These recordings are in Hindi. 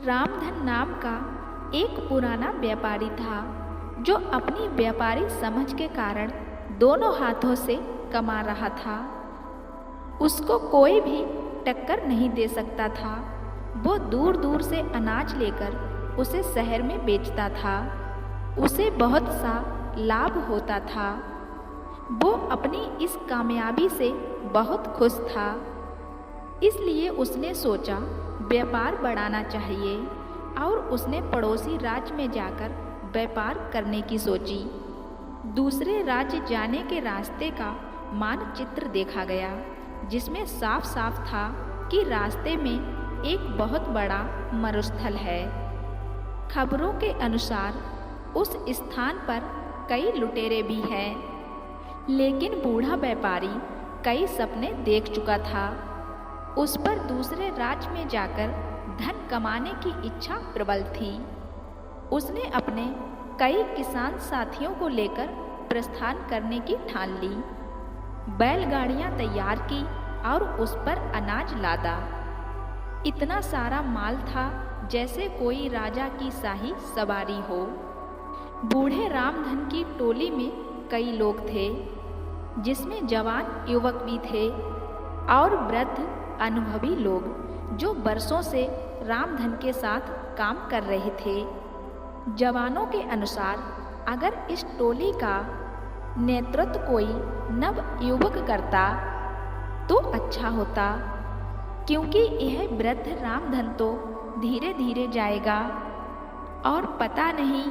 रामधन नाम का एक पुराना व्यापारी था जो अपनी व्यापारी समझ के कारण दोनों हाथों से कमा रहा था। उसको कोई भी टक्कर नहीं दे सकता था। वो दूर दूर से अनाज लेकर उसे शहर में बेचता था। उसे बहुत सा लाभ होता था। वो अपनी इस कामयाबी से बहुत खुश था। इसलिए उसने सोचा व्यापार बढ़ाना चाहिए और उसने पड़ोसी राज्य में जाकर व्यापार करने की सोची। दूसरे राज्य जाने के रास्ते का मानचित्र देखा गया, जिसमें साफ साफ था कि रास्ते में एक बहुत बड़ा मरुस्थल है। खबरों के अनुसार उस स्थान पर कई लुटेरे भी हैं, लेकिन बूढ़ा व्यापारी कई सपने देख चुका था। उस पर दूसरे राज्य में जाकर धन कमाने की इच्छा प्रबल थी। उसने अपने कई किसान साथियों को लेकर प्रस्थान करने की ठान ली। बैलगाड़ियां तैयार की और उस पर अनाज लादा। इतना सारा माल था जैसे कोई राजा की शाही सवारी हो। बूढ़े रामधन की टोली में कई लोग थे, जिसमें जवान युवक भी थे और वृद्ध अनुभवी लोग जो बरसों से रामधन के साथ काम कर रहे थे। जवानों के अनुसार अगर इस टोली का नेतृत्व कोई नव युवक करता तो अच्छा होता, क्योंकि यह वृद्ध रामधन तो धीरे धीरे जाएगा और पता नहीं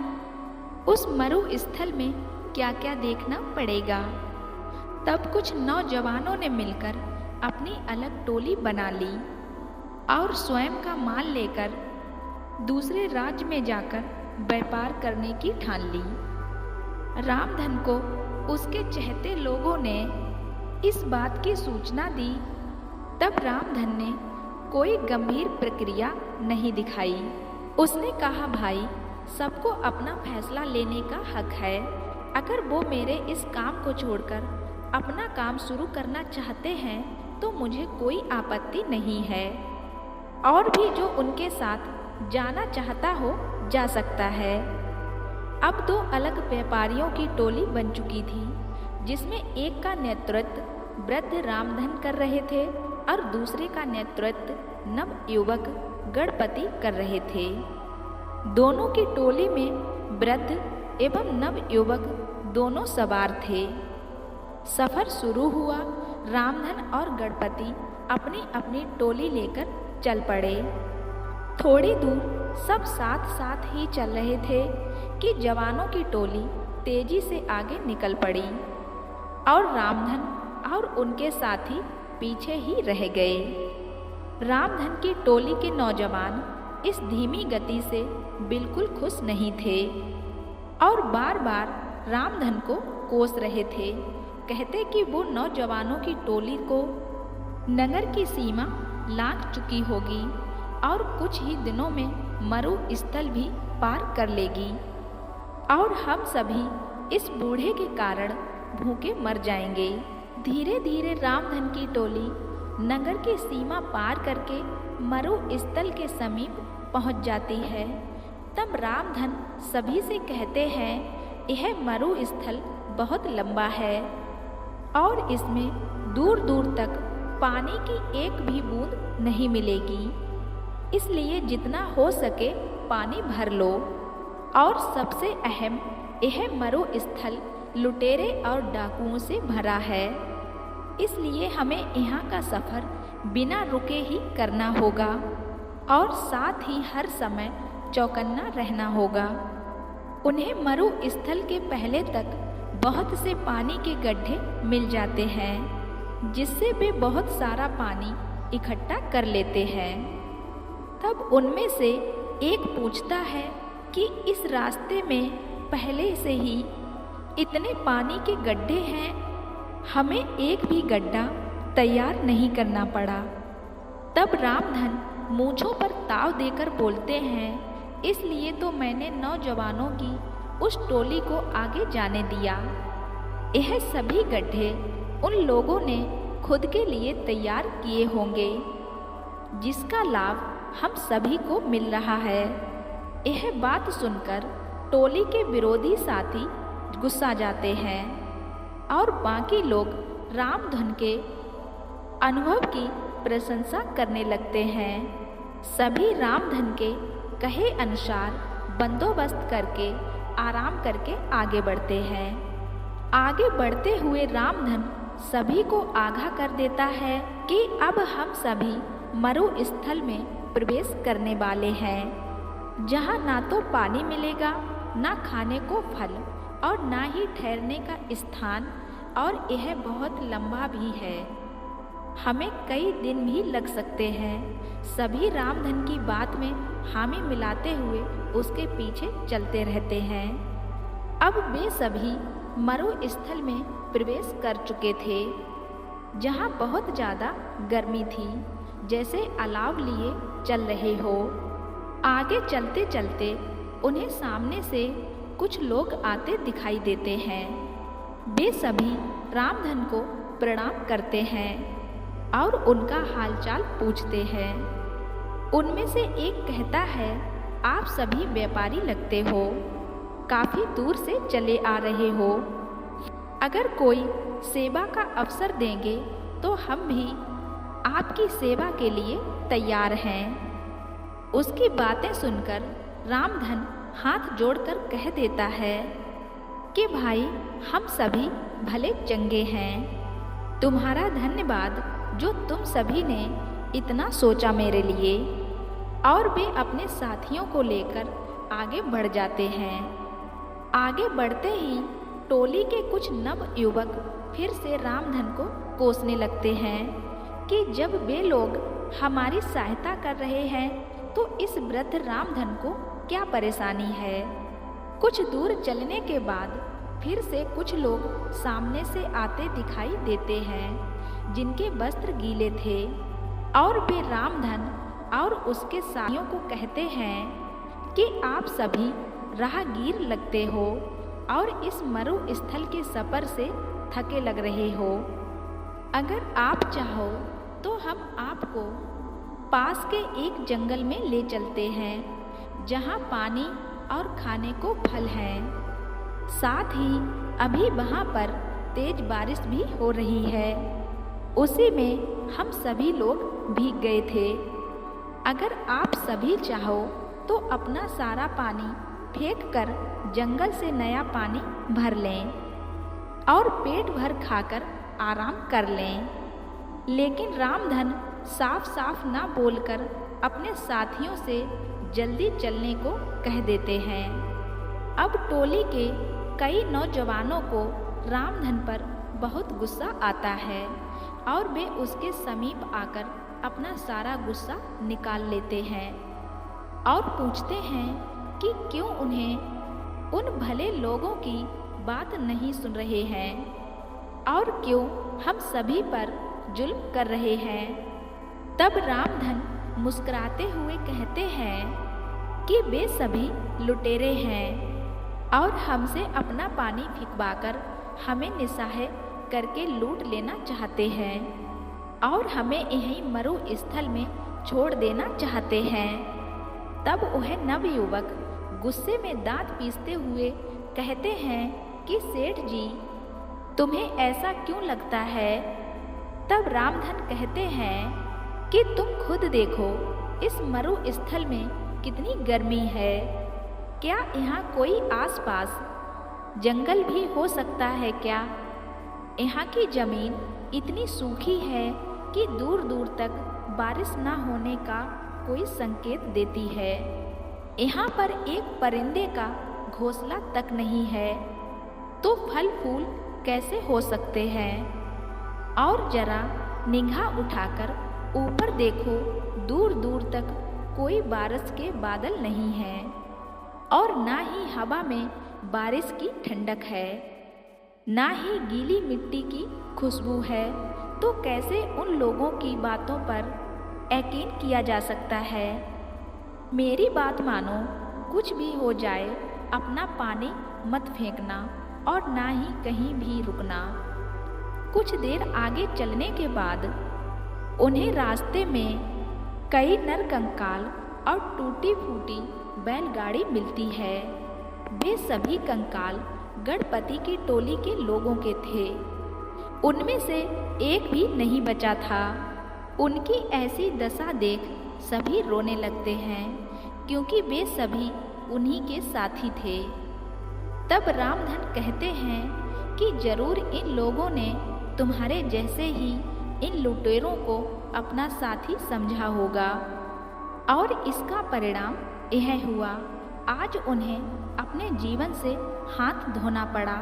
उस मरु स्थल में क्या क्या देखना पड़ेगा। तब कुछ नौजवानों ने मिलकर अपनी अलग टोली बना ली और स्वयं का माल लेकर दूसरे राज्य में जाकर व्यापार करने की ठान ली। रामधन को उसके चहेते लोगों ने इस बात की सूचना दी। तब रामधन ने कोई गंभीर प्रक्रिया नहीं दिखाई। उसने कहा, भाई, सबको अपना फैसला लेने का हक है। अगर वो मेरे इस काम को छोड़कर अपना काम शुरू करना चाहते हैं तो मुझे कोई आपत्ति नहीं है, और भी जो उनके साथ जाना चाहता हो जा सकता है। अब दो अलग व्यापारियों की टोली बन चुकी थी, जिसमें एक का नेतृत्व वृद्ध रामधन कर रहे थे और दूसरे का नेतृत्व नव युवक गणपति कर रहे थे। दोनों की टोली में वृद्ध एवं नव युवक दोनों सवार थे। सफर शुरू हुआ। रामधन और गणपति अपनी अपनी टोली लेकर चल पड़े। थोड़ी दूर सब साथ साथ ही चल रहे थे कि जवानों की टोली तेजी से आगे निकल पड़ी और रामधन और उनके साथी पीछे ही रह गए। रामधन की टोली के नौजवान इस धीमी गति से बिल्कुल खुश नहीं थे और बार बार रामधन को कोस रहे थे। कहते कि वो नौजवानों की टोली को नगर की सीमा लांघ चुकी होगी और कुछ ही दिनों में मरु स्थल भी पार कर लेगी और हम सभी इस बूढ़े के कारण भूखे मर जाएंगे। धीरे धीरे रामधन की टोली नगर की सीमा पार करके मरु स्थल के समीप पहुंच जाती है। तब रामधन सभी से कहते हैं, यह मरु स्थल बहुत लंबा है और इसमें दूर दूर तक पानी की एक भी बूंद नहीं मिलेगी, इसलिए जितना हो सके पानी भर लो। और सबसे अहम, यह मरु स्थल लुटेरे और डाकुओं से भरा है, इसलिए हमें यहाँ का सफ़र बिना रुके ही करना होगा और साथ ही हर समय चौकन्ना रहना होगा। उन्हें मरु स्थल के पहले तक बहुत से पानी के गड्ढे मिल जाते हैं, जिससे वे बहुत सारा पानी इकट्ठा कर लेते हैं। तब उनमें से एक पूछता है कि इस रास्ते में पहले से ही इतने पानी के गड्ढे हैं, हमें एक भी गड्ढा तैयार नहीं करना पड़ा। तब रामधन मूंछों पर ताव देकर बोलते हैं, इसलिए तो मैंने नौजवानों की उस टोली को आगे जाने दिया। यह सभी गड्ढे उन लोगों ने खुद के लिए तैयार किए होंगे, जिसका लाभ हम सभी को मिल रहा है। यह बात सुनकर टोली के विरोधी साथी गुस्सा जाते हैं और बाकी लोग रामधन के अनुभव की प्रशंसा करने लगते हैं। सभी रामधन के कहे अनुसार बंदोबस्त करके आराम करके आगे बढ़ते हैं। आगे बढ़ते हुए रामधन सभी को आगाह कर देता है कि अब हम सभी मरुस्थल में प्रवेश करने वाले हैं, जहाँ ना तो पानी मिलेगा, ना खाने को फल और ना ही ठहरने का स्थान, और यह बहुत लंबा भी है। हमें कई दिन भी लग सकते हैं। सभी रामधन की बात में हामी मिलाते हुए उसके पीछे चलते रहते हैं। अब वे सभी मरुस्थल में प्रवेश कर चुके थे, जहाँ बहुत ज़्यादा गर्मी थी, जैसे अलाव लिए चल रहे हो। आगे चलते चलते उन्हें सामने से कुछ लोग आते दिखाई देते हैं। वे सभी रामधन को प्रणाम करते हैं और उनका हालचाल पूछते हैं। उनमें से एक कहता है, आप सभी व्यापारी लगते हो, काफ़ी दूर से चले आ रहे हो। अगर कोई सेवा का अवसर देंगे तो हम भी आपकी सेवा के लिए तैयार हैं। उसकी बातें सुनकर रामधन हाथ जोड़कर कह देता है कि भाई, हम सभी भले चंगे हैं। तुम्हारा धन्यवाद जो तुम सभी ने इतना सोचा मेरे लिए। और वे अपने साथियों को लेकर आगे बढ़ जाते हैं। आगे बढ़ते ही टोली के कुछ नव युवक फिर से रामधन को कोसने लगते हैं कि जब वे लोग हमारी सहायता कर रहे हैं तो इस वृद्ध रामधन को क्या परेशानी है। कुछ दूर चलने के बाद फिर से कुछ लोग सामने से आते दिखाई देते हैं, जिनके वस्त्र गीले थे, और वे रामधन और उसके साथियों को कहते हैं कि आप सभी राहगीर लगते हो और इस मरुस्थल के सफ़र से थके लग रहे हो। अगर आप चाहो तो हम आपको पास के एक जंगल में ले चलते हैं, जहाँ पानी और खाने को फल हैं। साथ ही अभी वहाँ पर तेज बारिश भी हो रही है। उसी में हम सभी लोग भीग गए थे। अगर आप सभी चाहो तो अपना सारा पानी फेंक कर जंगल से नया पानी भर लें और पेट भर खाकर आराम कर लें। लेकिन रामधन साफ साफ ना बोलकर अपने साथियों से जल्दी चलने को कह देते हैं। अब टोली के कई नौजवानों को रामधन पर बहुत गुस्सा आता है और वे उसके समीप आकर अपना सारा गुस्सा निकाल लेते हैं और पूछते हैं कि क्यों उन्हें उन भले लोगों की बात नहीं सुन रहे हैं और क्यों हम सभी पर जुल्म कर रहे हैं। तब रामधन मुस्कुराते हुए कहते हैं कि वे सभी लुटेरे हैं और हमसे अपना पानी फिकवाकर हमें निस्सहाय करके लूट लेना चाहते हैं और हमें यहीं मरुस्थल में छोड़ देना चाहते हैं। तब वह नवयुवक गुस्से में दांत पीसते हुए कहते हैं कि सेठ जी, तुम्हें ऐसा क्यों लगता है। तब रामधन कहते हैं कि तुम खुद देखो इस मरुस्थल में कितनी गर्मी है। क्या यहाँ कोई आसपास जंगल भी हो सकता है क्या। यहाँ की ज़मीन इतनी सूखी है कि दूर दूर तक बारिश न होने का कोई संकेत देती है। यहाँ पर एक परिंदे का घोंसला तक नहीं है, तो फल फूल कैसे हो सकते हैं। और जरा निगाह उठाकर ऊपर देखो, दूर दूर तक कोई बारिश के बादल नहीं हैं और ना ही हवा में बारिश की ठंडक है, ना ही गीली मिट्टी की खुशबू है। तो कैसे उन लोगों की बातों पर यकीन किया जा सकता है। मेरी बात मानो, कुछ भी हो जाए अपना पानी मत फेंकना और ना ही कहीं भी रुकना। कुछ देर आगे चलने के बाद उन्हें रास्ते में कई नरकंकाल और टूटी फूटी बैलगाड़ी मिलती है। वे सभी कंकाल गणपति की टोली के लोगों के थे। उनमें से एक भी नहीं बचा था। उनकी ऐसी दशा देख सभी रोने लगते हैं, क्योंकि वे सभी उन्हीं के साथी थे। तब रामधन कहते हैं कि जरूर इन लोगों ने तुम्हारे जैसे ही इन लुटेरों को अपना साथी समझा होगा, और इसका परिणाम यह हुआ। आज उन्हें अपने जीवन से हाथ धोना पड़ा।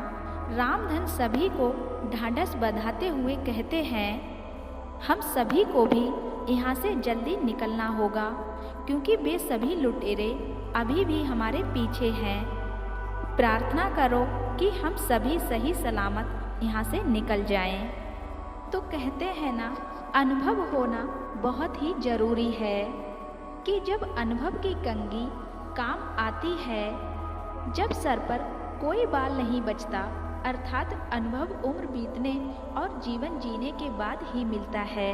रामधन सभी को ढाढ़स बंधाते हुए कहते हैं, हम सभी को भी यहाँ से जल्दी निकलना होगा, क्योंकि वे सभी लुटेरे अभी भी हमारे पीछे हैं। प्रार्थना करो कि हम सभी सही सलामत यहाँ से निकल जाएं। तो कहते हैं ना, अनुभव होना बहुत ही जरूरी है कि जब अनुभव की कंघी काम आती है, जब सर पर कोई बाल नहीं बचता, अर्थात अनुभव उम्र बीतने और जीवन जीने के बाद ही मिलता है।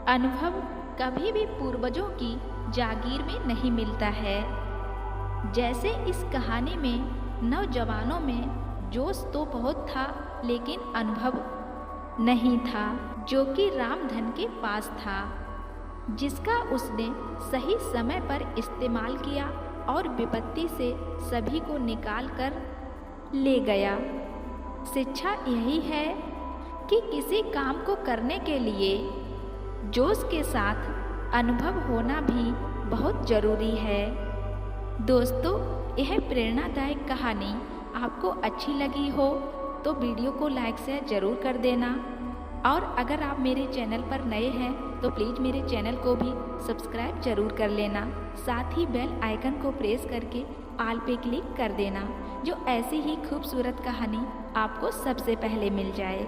अनुभव कभी भी पूर्वजों की जागीर में नहीं मिलता है। जैसे इस कहानी में नौजवानों में जोश तो बहुत था, लेकिन अनुभव नहीं था, जो कि रामधन के पास था, जिसका उसने सही समय पर इस्तेमाल किया और विपत्ति से सभी को निकाल कर ले गया। शिक्षा यही है कि किसी काम को करने के लिए जोश के साथ अनुभव होना भी बहुत ज़रूरी है। दोस्तों, यह प्रेरणादायक कहानी आपको अच्छी लगी हो तो वीडियो को लाइक शेयर ज़रूर कर देना, और अगर आप मेरे चैनल पर नए हैं तो प्लीज़ मेरे चैनल को भी सब्सक्राइब ज़रूर कर लेना। साथ ही बेल आइकन को प्रेस करके ऑल पे क्लिक कर देना, जो ऐसी ही खूबसूरत कहानी आपको सबसे पहले मिल जाए।